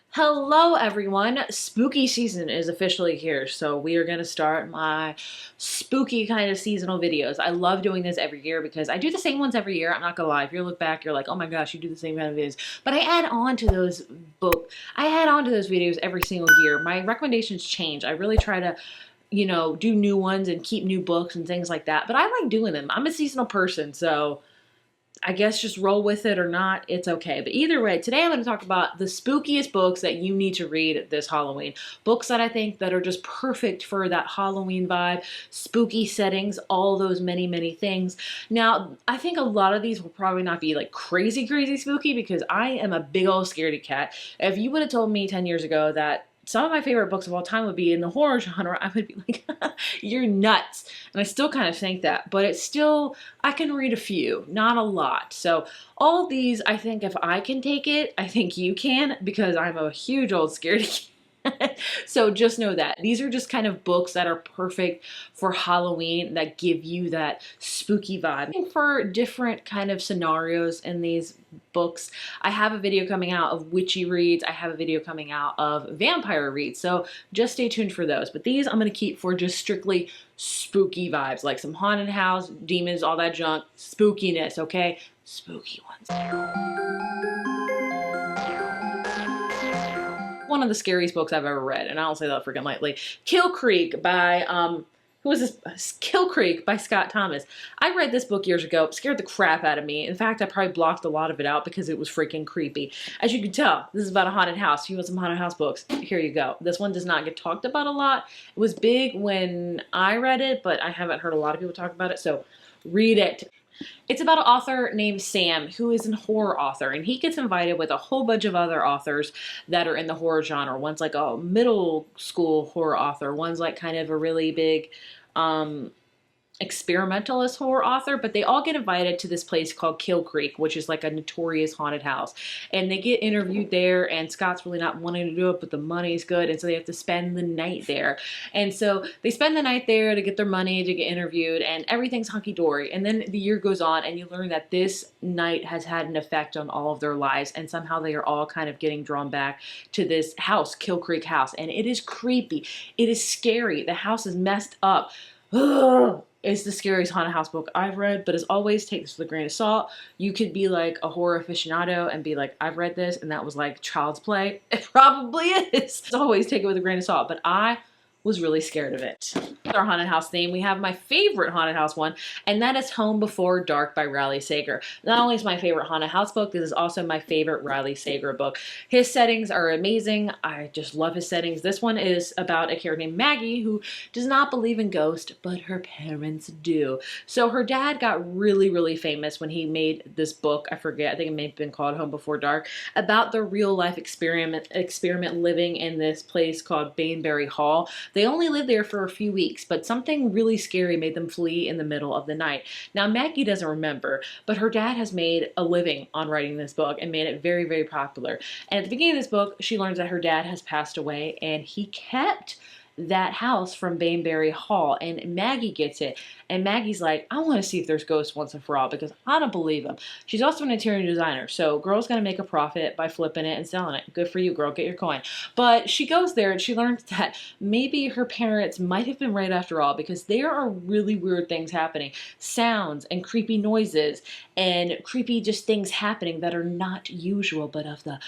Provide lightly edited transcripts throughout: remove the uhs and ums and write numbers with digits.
Hello everyone! Spooky season is officially here, so we are going to start my spooky kind of seasonal videos. I love doing this every year because I do the same ones every year. I'm not gonna lie, if you look back, you're like, oh my gosh, you do the same kind of videos. But I add on to those videos every single year. My recommendations change. I really try to do new ones and keep new books and things like that. But I like doing them. I'm a seasonal person, so I guess just roll with it or not, it's okay. But either way, today I'm going to talk about the spookiest books that you need to read this Halloween. Books that I think that are just perfect for that Halloween vibe, spooky settings, all those many, many things. Now, I think a lot of these will probably not be like crazy, crazy spooky because I am a big old scaredy cat. If you would have told me 10 years ago that some of my favorite books of all time would be in the horror genre, I would be like, you're nuts. And I still kind of think that, but it's still, I can read a few, not a lot. So all these, I think if I can take it, I think you can, because I'm a huge old scaredy cat. So just know that. These are just kind of books that are perfect for Halloween, that give you that spooky vibe. And for different kind of scenarios in these books, I have a video coming out of witchy reads. I have a video coming out of vampire reads. So just stay tuned for those. But these I'm going to keep for just strictly spooky vibes, like some haunted house, demons, all that junk, spookiness, okay? Spooky ones. One of the scariest books I've ever read, and I don't say that freaking lightly. Kill Creek by, who is this? Kill Creek by Scott Thomas. I read this book years ago. It scared the crap out of me. In fact, I probably blocked a lot of it out because it was freaking creepy. As you can tell, this is about a haunted house. If you want some haunted house books, here you go. This one does not get talked about a lot. It was big when I read it, but I haven't heard a lot of people talk about it, so read it. It's about an author named Sam who is a horror author, and he gets invited with a whole bunch of other authors that are in the horror genre. One's like a middle school horror author, one's like kind of a really big experimentalist horror author, but they all get invited to this place called Kill Creek, which is like a notorious haunted house. And they get interviewed there, and Scott's really not wanting to do it, but the money's good, and so they have to spend the night there. And so they spend the night there to get their money, to get interviewed, and everything's hunky-dory. And then the year goes on, and you learn that this night has had an effect on all of their lives, and somehow they are all kind of getting drawn back to this house, Kill Creek House. And it is creepy. It is scary. The house is messed up. Ugh. It's the scariest haunted house book I've read, but as always, take this with a grain of salt. You could be like a horror aficionado and be like, I've read this, and that was like child's play. It probably is. As always, take it with a grain of salt, but I was really scared of it. Our haunted house theme, we have my favorite haunted house one, and that is Home Before Dark by Riley Sager. Not only is my favorite haunted house book, this is also my favorite Riley Sager book. His settings are amazing. I just love his settings. This one is about a character named Maggie who does not believe in ghosts, but her parents do. So her dad got really, really famous when he made this book. I forget, I think it may have been called Home Before Dark, about the real life experiment living in this place called Bainbury Hall. They only lived there for a few weeks, but something really scary made them flee in the middle of the night. Now, Maggie doesn't remember, but her dad has made a living on writing this book and made it very, very popular. And at the beginning of this book, she learns that her dad has passed away, and he kept that house from Bainbury Hall, and Maggie gets it, and Maggie's like, I want to see if there's ghosts once and for all, because I don't believe them. She's also an interior designer, so girl's gonna make a profit by flipping it and selling it. Good for you, girl, get your coin. But she goes there and she learns that maybe her parents might have been right after all, because there are really weird things happening. Sounds and creepy noises and creepy just things happening that are not usual, but of the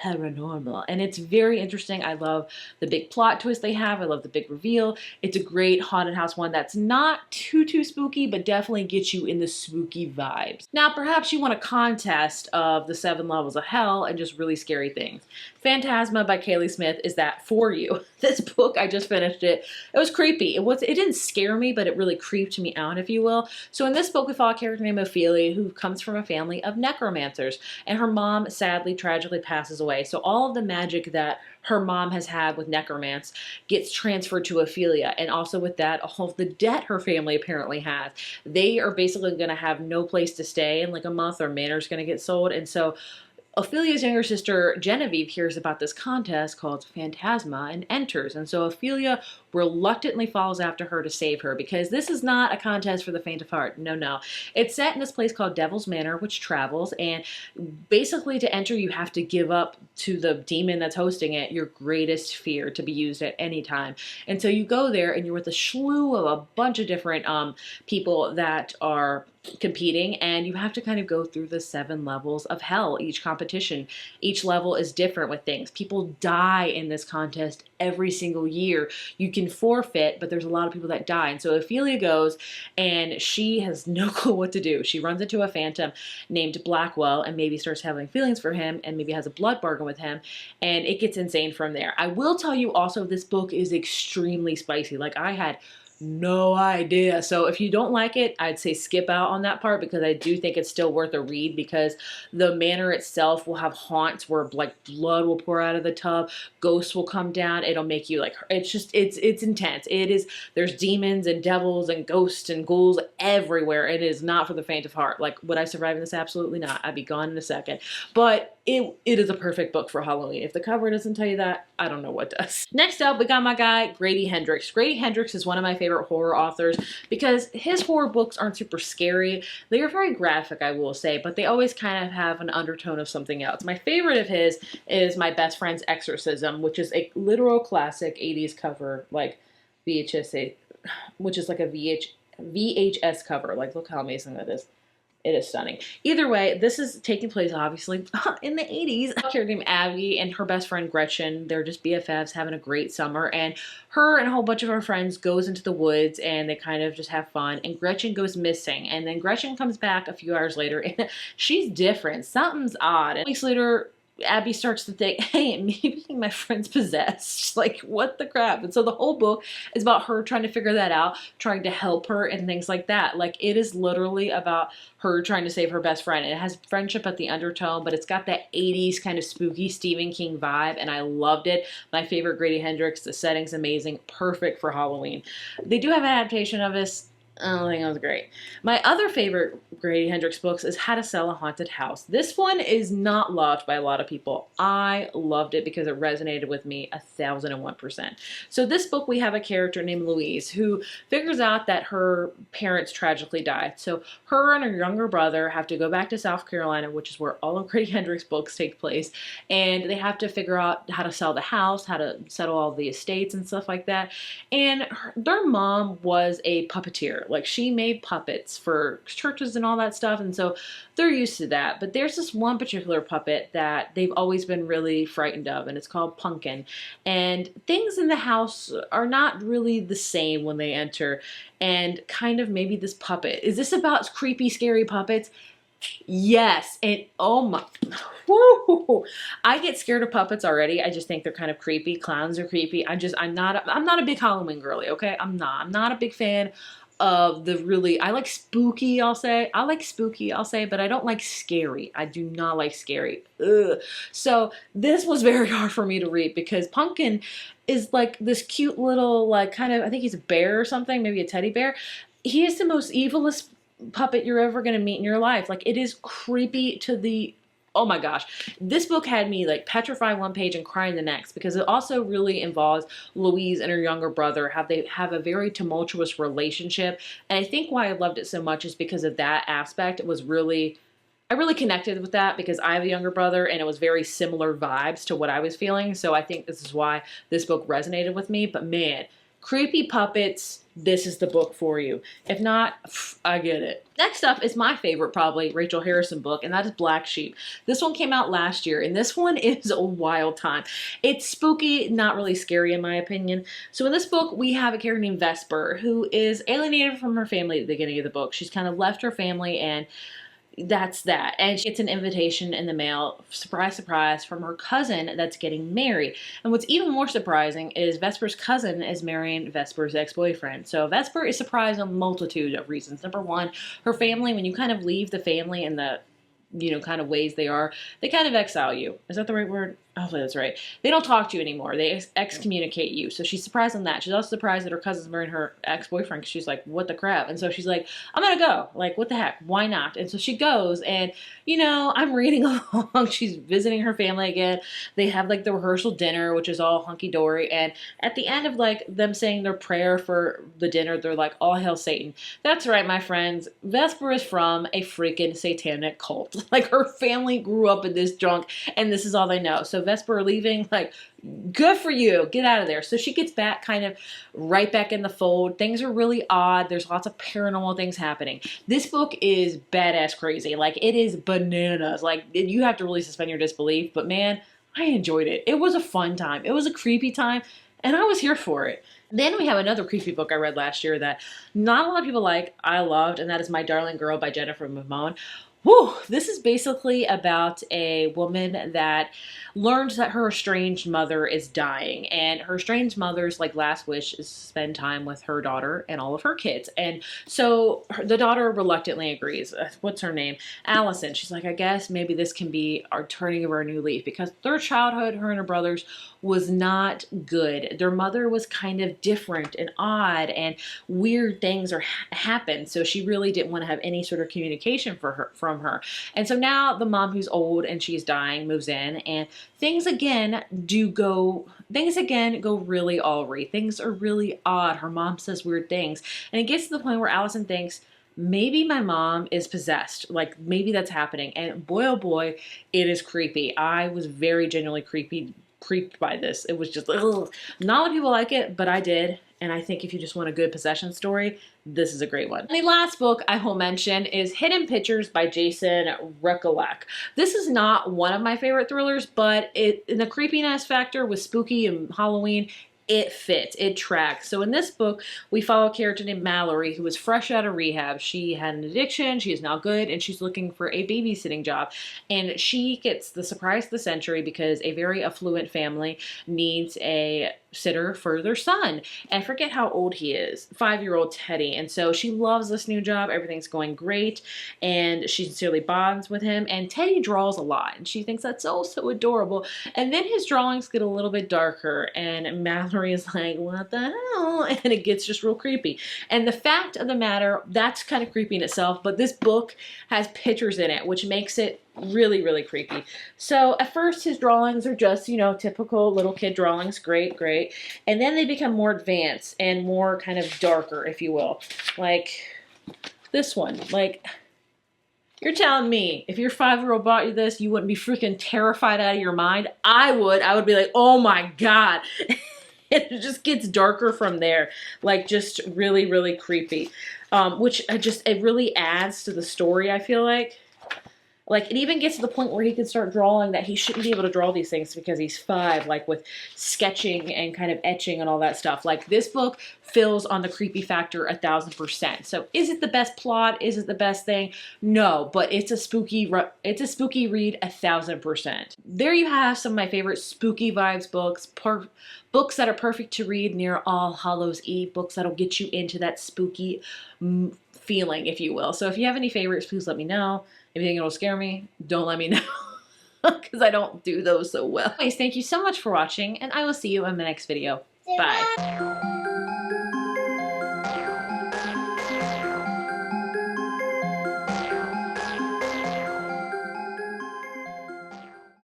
paranormal. And it's very interesting. I love the big plot twist they have. I love the big reveal. It's a great haunted house one that's not too spooky, but definitely gets you in the spooky vibes. Now, perhaps you want a contest of the 7 levels of hell and just really scary things. Phantasma by Kaylie Smith is that for you. This book, I just finished it. It was creepy. It didn't scare me, but it really creeped me out, if you will. So in this book, we follow a character named Ophelia who comes from a family of necromancers, and her mom sadly, tragically passes away. So all of the magic that her mom has had with necromancy gets transferred to Ophelia, and also with that, all of the debt her family apparently has. They are basically going to have no place to stay in like a month. Their manor's going to get sold, and so Ophelia's younger sister Genevieve hears about this contest called Phantasma and enters. And so Ophelia reluctantly follows after her to save her because this is not a contest for the faint of heart. No, no. It's set in this place called Devil's Manor, which travels. And basically, to enter, you have to give up to the demon that's hosting it your greatest fear to be used at any time. And so you go there and you're with a slew of a bunch of different people that are competing, and you have to kind of go through the 7 levels of hell. Each competition, each level is different with things. People die in this contest every single year. You can forfeit, but there's a lot of people that die. And so Ophelia goes, and she has no clue what to do. She runs into a phantom named Blackwell and maybe starts having feelings for him and maybe has a blood bargain with him, and it gets insane from there. I will tell you also, this book is extremely spicy. Like, I had no idea. So if you don't like it, I'd say skip out on that part, because I do think it's still worth a read, because the manor itself will have haunts where like blood will pour out of the tub, ghosts will come down, it'll make you like, it's intense. It is, there's demons and devils and ghosts and ghouls everywhere. It is not for the faint of heart. Like, would I survive in this? Absolutely not. I'd be gone in a second. But it is a perfect book for Halloween. If the cover doesn't tell you that, I don't know what does. Next up, we got my guy, Grady Hendrix. Grady Hendrix is one of my favorite horror authors because his horror books aren't super scary. They are very graphic, I will say, but they always kind of have an undertone of something else. My favorite of his is My Best Friend's Exorcism, which is a literal classic 80s cover, like VHS, which is like a VHS cover. Like, look how amazing that is. It is stunning. Either way, this is taking place, obviously, in the 80s. A character named Abby and her best friend Gretchen, they're just BFFs having a great summer. And her and a whole bunch of her friends goes into the woods and they kind of just have fun. And Gretchen goes missing. And then Gretchen comes back a few hours later and she's different. Something's odd. And weeks later, Abby starts to think, hey, maybe my friend's possessed. Like, what the crap? And so the whole book is about her trying to figure that out, trying to help her and things like that. Like, it is literally about her trying to save her best friend. And it has friendship at the undertone, but it's got that 80s kind of spooky Stephen King vibe, and I loved it. My favorite Grady Hendrix. The setting's amazing. Perfect for Halloween. They do have an adaptation of this. I don't think it was great. My other favorite Grady Hendrix books is How to Sell a Haunted House. This one is not loved by a lot of people. I loved it because it resonated with me 1001%. So this book, we have a character named Louise who figures out that her parents tragically died. So her and her younger brother have to go back to South Carolina, which is where all of Grady Hendrix books take place, and they have to figure out how to sell the house, how to settle all the estates and stuff like that. And their mom was a puppeteer. Like, she made puppets for churches and all that stuff, and so they're used to that. But there's this one particular puppet that they've always been really frightened of, and it's called Pumpkin. And things in the house are not really the same when they enter, and kind of maybe this puppet. Is this about creepy, scary puppets? Yes, and oh my, whoo, I get scared of puppets already. I just think they're kind of creepy. Clowns are creepy. I'm not a big Halloween girly, okay? I'm not a big fan of the really, I like spooky, I'll say, but I don't like scary. I do not like scary. Ugh. So this was very hard for me to read because Pumpkin is like this cute little, like, kind of, I think he's a bear or something, maybe a teddy bear. He is the most evilest puppet you're ever going to meet in your life. Like, it is creepy to the, oh my gosh. This book had me like petrified one page and crying the next, because it also really involves Louise and her younger brother, how they have a very tumultuous relationship. And I think why I loved it so much is because of that aspect. It was really, I really connected with that because I have a younger brother and it was very similar vibes to what I was feeling. So I think this is why this book resonated with me. But man, creepy puppets, this is the book for you. If not, I get it. Next up is my favorite, probably, Rachel Harrison book, and that is Black Sheep. This one came out last year, and this one is a wild time. It's spooky, not really scary in my opinion. So in this book, we have a character named Vesper, who is alienated from her family at the beginning of the book. She's kind of left her family, and that's that. And she gets an invitation in the mail, surprise, surprise, from her cousin that's getting married. And what's even more surprising is Vesper's cousin is marrying Vesper's ex-boyfriend. So Vesper is surprised on a multitude of reasons. Number one, her family, when you kind of leave the family in the, you know, kind of ways they are, they kind of exile you. Is that the right word? Oh, that's right. They don't talk to you anymore. They excommunicate you. So she's surprised on that. She's also surprised that her cousin's marrying her ex-boyfriend because she's like, what the crap? And so she's like, I'm going to go. Like, what the heck? Why not? And so she goes and, you know, I'm reading along. She's visiting her family again. They have like the rehearsal dinner, which is all hunky-dory. And at the end of like them saying their prayer for the dinner, they're like, all hail Satan. That's right, my friends. Vesper is from a freaking satanic cult. Like her family grew up in this junk and this is all they know. So Vesper leaving, like, good for you. Get out of there. So she gets back kind of right back in the fold. Things are really odd. There's lots of paranormal things happening. This book is badass crazy. Like, it is bananas. Like, you have to really suspend your disbelief. But man, I enjoyed it. It was a fun time. It was a creepy time. And I was here for it. Then we have another creepy book I read last year that not a lot of people like. I loved, and that is My Darling Girl by Jennifer Mamone. Whew, this is basically about a woman that learns that her estranged mother is dying, and her estranged mother's like last wish is to spend time with her daughter and all of her kids. And so the daughter reluctantly agrees. What's her name? Allison. She's like, I guess maybe this can be our turning of our new leaf, because their childhood, her and her brothers, was not good. Their mother was kind of different and odd, and weird things happened. So she really didn't want to have any sort of communication from her. And so now the mom, who's old and she's dying, moves in, and things again go really awry. Things are really odd. Her mom says weird things, and it gets to the point where Allison thinks, maybe my mom is possessed. Like, maybe that's happening. And boy, oh boy, it is creepy. I was very genuinely creeped by this. It was just, ugh. Not a lot of people like it, but I did. And I think if you just want a good possession story, this is a great one. And the last book I will mention is Hidden Pictures by Jason Rekulak. This is not one of my favorite thrillers, but in the creepiness factor with spooky and Halloween, it fits, it tracks. So in this book, we follow a character named Mallory who was fresh out of rehab. She had an addiction, she is now good, and she's looking for a babysitting job. And she gets the surprise of the century because a very affluent family needs a sitter for their son. And I forget how old he is, 5-year-old Teddy. And so she loves this new job, everything's going great, and she sincerely bonds with him. And Teddy draws a lot, and she thinks that's so adorable. And then his drawings get a little bit darker, and Mallory is like, what the hell? And it gets just real creepy. And the fact of the matter, that's kind of creepy in itself, but this book has pictures in it, which makes it really, really creepy. So at first his drawings are just, you know, typical little kid drawings. Great, great. And then they become more advanced and more kind of darker, if you will. Like this one. Like, you're telling me if your 5-year-old bought you this, you wouldn't be freaking terrified out of your mind? I would. I would be like, oh my God. It just gets darker from there. Like, just really, really creepy. Which it really adds to the story, I feel like. Like, it even gets to the point where he can start drawing that he shouldn't be able to draw these things because he's 5, like with sketching and kind of etching and all that stuff. Like, this book fills on the creepy factor 1000%. So is it the best plot? Is it the best thing? No, but it's a spooky read 1000%. There you have some of my favorite spooky vibes books. Books that are perfect to read near All Hallows Eve. Books that'll get you into that spooky feeling, if you will. So if you have any favorites, please let me know. If you think it'll scare me, don't let me know, because I don't do those so well. Anyways, thank you so much for watching, and I will see you in my next video. Bye.